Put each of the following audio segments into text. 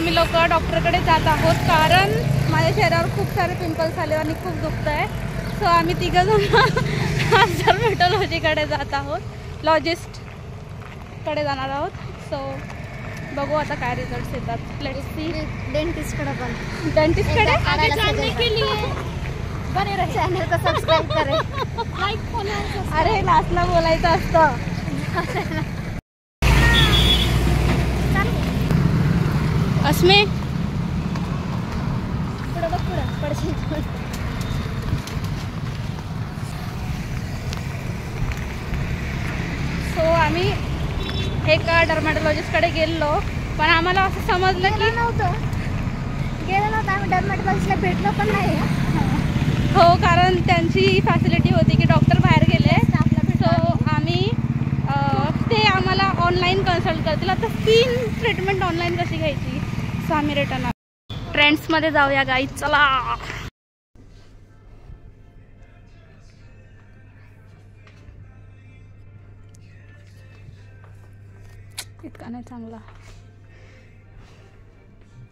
आम्ही लोक डॉक्टरकडे जात आहोत कारण माझ्या चेहऱ्यावर खूप सारे पिंपल्स आले आणि खूप दुखत आहे. सो आम्ही तिघं जण ऑब्झर्वेटॉलॉजीकडे जात आहोत, लॉजिस्टकडे जाणार आहोत. सो बघू आता काय रिझल्ट्स येतात. Let's see. डेंटिस्टकडे पण डेंटिस्टकडे आगे जानने के लिए बने रहे, चॅनल को सबस्क्राइब करें, लाइक फॉलो. अरे लास्टला बोलायचं असतं. अस्मे पुढे बघ, पुढे पडशील. सो आम्ही एका डर्मॅटॉलॉजिस्टकडे गेलो, पण आम्हाला असं समजलं की गेलो नव्हतं आम्ही डर्मॅटॉलॉजिस्टला भेटलो पण नाही. हो, कारण त्यांची फॅसिलिटी होती की डॉक्टर बाहेर गेले. सो आम्ही ते आम्हाला ऑनलाईन कन्सल्ट करतील. आता स्किन ट्रीटमेंट ऑनलाईन कशी घ्यायची. सो आम्ही रिटर्न ट्रेंड्समध्ये जाऊया गाईज, चला. इतका नाही चांगला.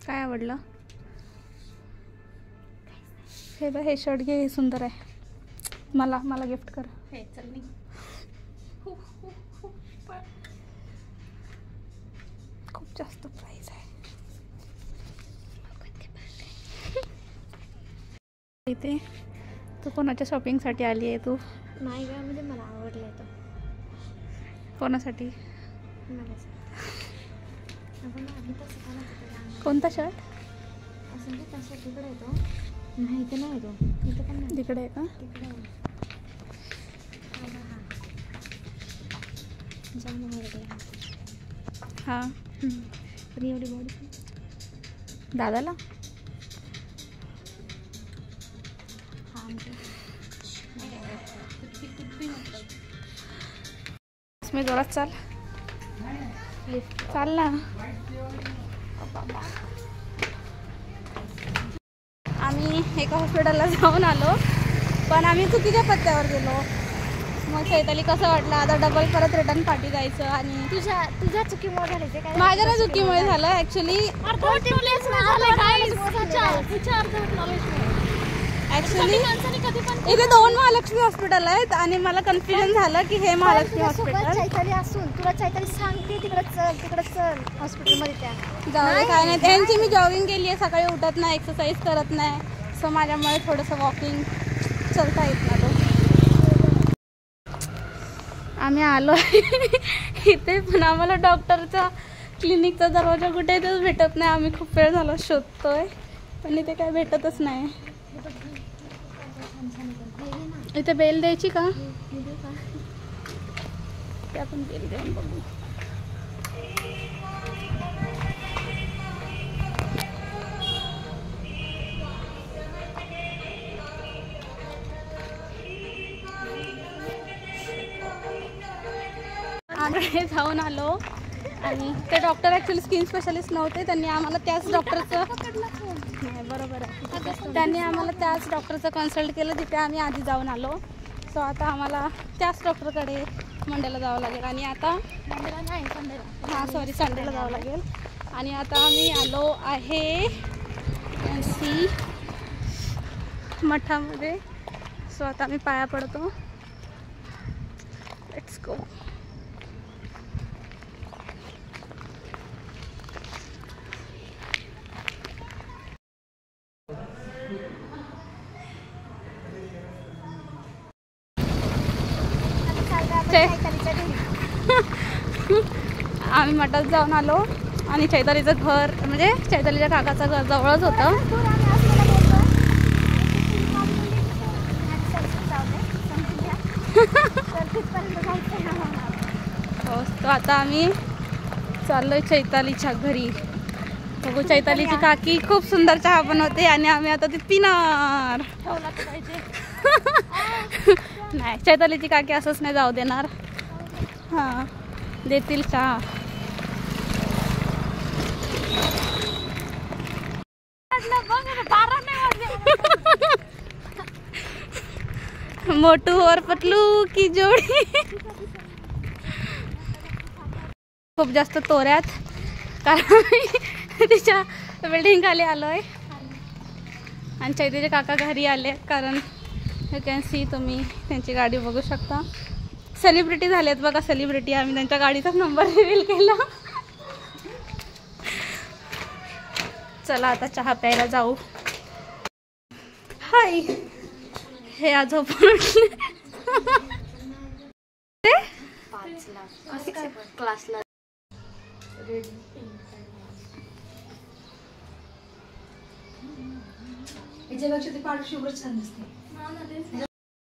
काय आवडलं? हे बघ, हे शर्ट घे, हे सुंदर आहे. मला गिफ्ट कर. हे चल नाही. खूप जास्त प्राइस आहे इथे. तू कोणाच्या शॉपिंगसाठी आली आहे? तू नाही का, म्हणजे मला आवडलं तो. कोणासाठी? कोणता शर्ट? असं नाही, तसा तिकडे येतो. नाही इथे नाही येतो, इथे पण नाही. तिकडे आहे का? तिकडे हां. पण एवढी बॉडी दादाला मी जोरात चाल ना. आम्ही एका हॉस्पिटलला जाऊन आलो, पण आम्ही चुकीच्या पत्त्यावर गेलो. मग चैताली कसं वाटलं, आता डबल परत रिटर्न पाठी जायचं. आणि तुझ्या चुकीमुळे झालं ते काय? माझ्या ना चुकीमुळे झालं ॲक्च्युली. इथे 2 महालक्ष्मी हॉस्पिटल आहेत आणि मला कन्फ्युजन झालं की हे महालक्ष्मी हॉस्पिटल. चैताली असून तुला चैताली सांगते तिकडे चल हॉस्पिटलमध्ये. त्या जाऊ दे, काय नाही. त्यांची मी जॉगिंग केली आहे, सकाळी उठत नाही, एक्सरसाइज करत नाही. सो माझ्यामुळे थोडंसं वॉकिंग चलता येत ना. तो आम्ही आलो इथे, पण आम्हाला डॉक्टरचा क्लिनिकचा दरवाजा कुठे आहे तेच भेटत नाही. आम्ही खूप वेळ झाला शोधतोय, पण इथे काय भेटतच नाही. इथे बेल द्यायची का? ते आपण बेल देऊन बघू. आम्ही जाऊन आलो आणि ते डॉक्टर ॲक्च्युली स्किन स्पेशलिस्ट नव्हते. त्यांनी आम्हाला त्याच डॉक्टरचं नाही, बरोबर आहे, त्यांनी आम्हाला त्याच डॉक्टरचं कन्सल्ट केलं जिथे आम्ही आधी जाऊन आलो. सो आता आम्हाला त्याच डॉक्टरकडे मंडेला जावं लागेल. आणि आता संडेला जावं लागेल. आणि आता आम्ही आलो आहे सी मठामध्ये. सो आता आम्ही पाया पडतो. Let's go. आम्ही मठात जाऊन आलो आणि चैतालीचं घर म्हणजे चैतालीच्या काकाचं घर जवळच होतं. हो, तो आता आम्ही चाललोय चैतालीच्या घरी. बघू, चैतालीची काकी खूप सुंदर चहा बनवते आणि आम्ही आता ती पिणार. नाही, चैतालीची काकी असंच नाही जाऊ देणार. हां, देतील चहा. मोटू और पतलू की जोडी. खूप जास्त तोऱ्यात, कारण तिच्या बिल्डिंग खाली आलोय आणि चैतीचे काका घरी आले कारण यू कॅन सी तुम्ही त्यांची गाडी बघू शकता. सेलिब्रिटी झालेत बघा, सेलिब्रिटी. आम्ही त्यांच्या गाडीचाच नंबर रिव्हील केला. चला आता चहा प्यायला जाऊ. हाय, हे आज क्लासला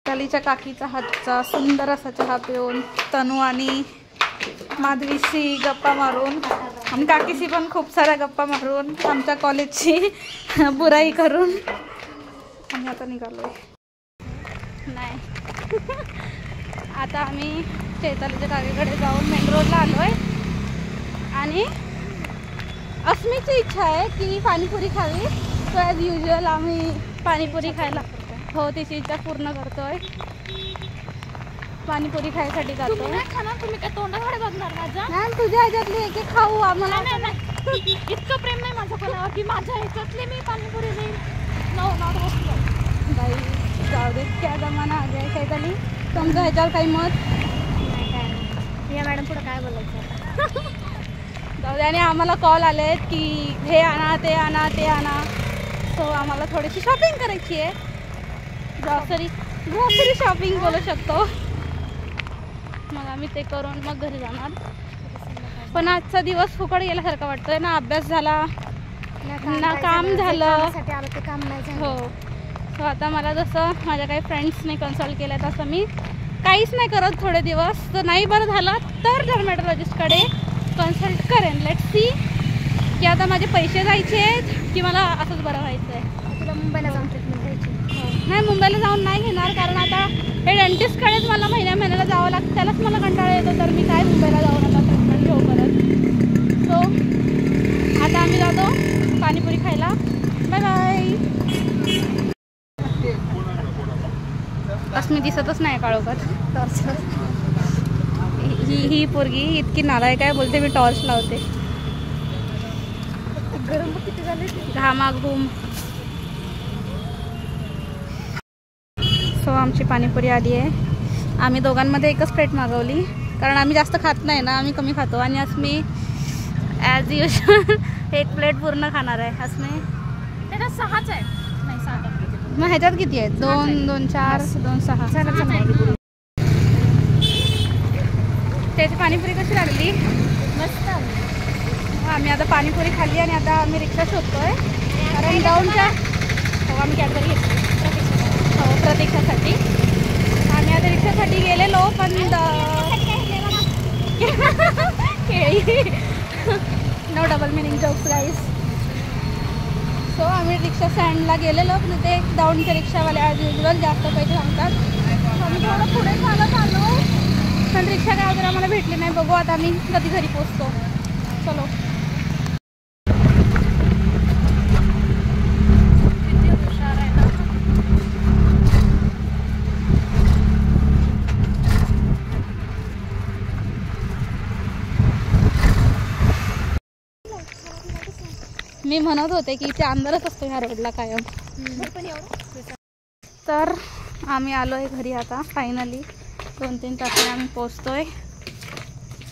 कालीच्या काकीचा हातचा सुंदर असा चहा पिऊन तनू आणि माधवीशी गप्पा मारून आणि काकीशी पण खूप साऱ्या गप्पा मारून आमच्या कॉलेजची बुराई करून आम्ही आता निघालोय. नाही आता आम्ही चैतालीच्या काकीकडे जाऊन मेन रोडला आलोय आणि अस्मीची इच्छा आहे की पाणीपुरी खावी. सो ॲज युजल आम्ही पाणीपुरी खायला हो तिची इच्छा पूर्ण करतोय. पाणीपुरी खायसाठी जातो. तुम्ही काय तोंडाकडे बघणार माझ्या? नाही तुझ्या ह्याच्यातली एक एक खाऊ आम्हाला. इतकं प्रेम नाही माझं कोणावर की माझ्या ह्याच्यातली मी पाणीपुरी देईन. नो नॉट बाई जाऊ दे, क्या जमाना आ गया. काय झाली तुमचं ह्याच्यावर काही मत? या मॅडम पुढं काय बोलायचं? जाऊ दे. आणि आम्हाला कॉल आले आहेत की हे आणा ते आणा ते आणा. सो आम्हाला थोडीशी शॉपिंग करायची आहे. ग्रॉसरी शॉपिंग बोलू शकतो. मग आम्ही ते करून मग घरी जाणार. पण आजचा दिवस फुकट गेल्यासारखा वाटतोय ना. अभ्यास झाला ना, काम झालं. हो. सो आता मला जसं माझ्या काही फ्रेंड्सने कन्सल्ट केलं तसं मी काहीच नाही करत थोडे दिवस. तर नाही बरं झालं तर डर्मॅटॉलॉजिस्टकडे कन्सल्ट करेन. लेट्स सी की आता माझे पैसे जायचे आहेत की मला असंच बरं व्हायचं आहे. तुला मुंबईला जाऊन ट्रीटमेंट घ्यायची? नाही, मुंबईला जाऊन नाही घेणार कारण आता हे डेंटिस्टकडेच मला महिन्याला जावं लागतं. त्यालाच मला कंटाळा येतो. तर मी काय मुंबईला जाऊन आता ट्रीटमेंट घेऊ परत. सो आता आम्ही जातो पाणीपुरी खायला. Bye bye. अस्मी दिसतच नाही काळोखात. ही पोरगी इतकी नालायक आहे. बोलते मी टॉर्च लावते. गरम किती झाले? घामाघूम. सो आमची पाणीपुरी आली आहे. आम्ही दोघांमध्ये एकच प्लेट मागवली कारण आम्ही जास्त खात नाही ना, आम्ही कमी खातो. आणि अस्मी ॲज युजल एक प्लेट पूर्ण खाणार आहे. अस्मी त्याच्यात 6च आहे. नाही 7. मग ह्याच्यात किती आहेत? 2, 2, 4, 2, 6. त्याची पाणीपुरी कशी लागली? मस्त. आम्ही आता पाणीपुरी खाल्ली आणि आता आम्ही रिक्षा शोधतोय कारण डाऊनच्या हो आम्ही कॅडबरी घेतली हो प्रतीक्षासाठी. आम्ही आता रिक्षासाठी गेलेलो पण केळी नो डबल मिनिंग जोक्स गाईस. सो आम्ही रिक्षा स्टँडला गेलेलो पण ते डाऊनच्या रिक्षावाले ॲज युजल जास्त पैसे सांगतात. आम्ही थोडं पुढे चालत आलो पण रिक्षा काय वगैरे आम्हाला भेटली नाही. बघू आता आम्ही कधी घरी पोचतो. चलो. मी म्हणत होते की इथे अंधारच असतो ह्या रोडला कायम. तर आम्ही आलोय घरी आता फायनली. 2-3 तासाने आम्ही पोचतोय.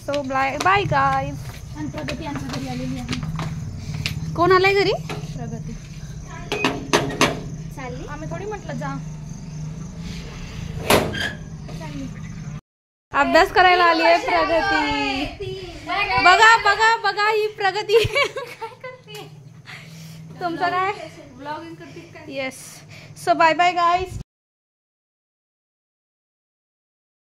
So bye bye guys. आणि प्रगती आमच्या घरी आलेली आहे. कोण आलाय घरी? प्रगती चालली. आम्ही थोडी म्हटलं जा. अभ्यास करायला आली आहे प्रगती. बघा बघा बघा ही प्रगती. तुमचं काय? ब्लॉगिंग करते. Yes. So bye bye guys.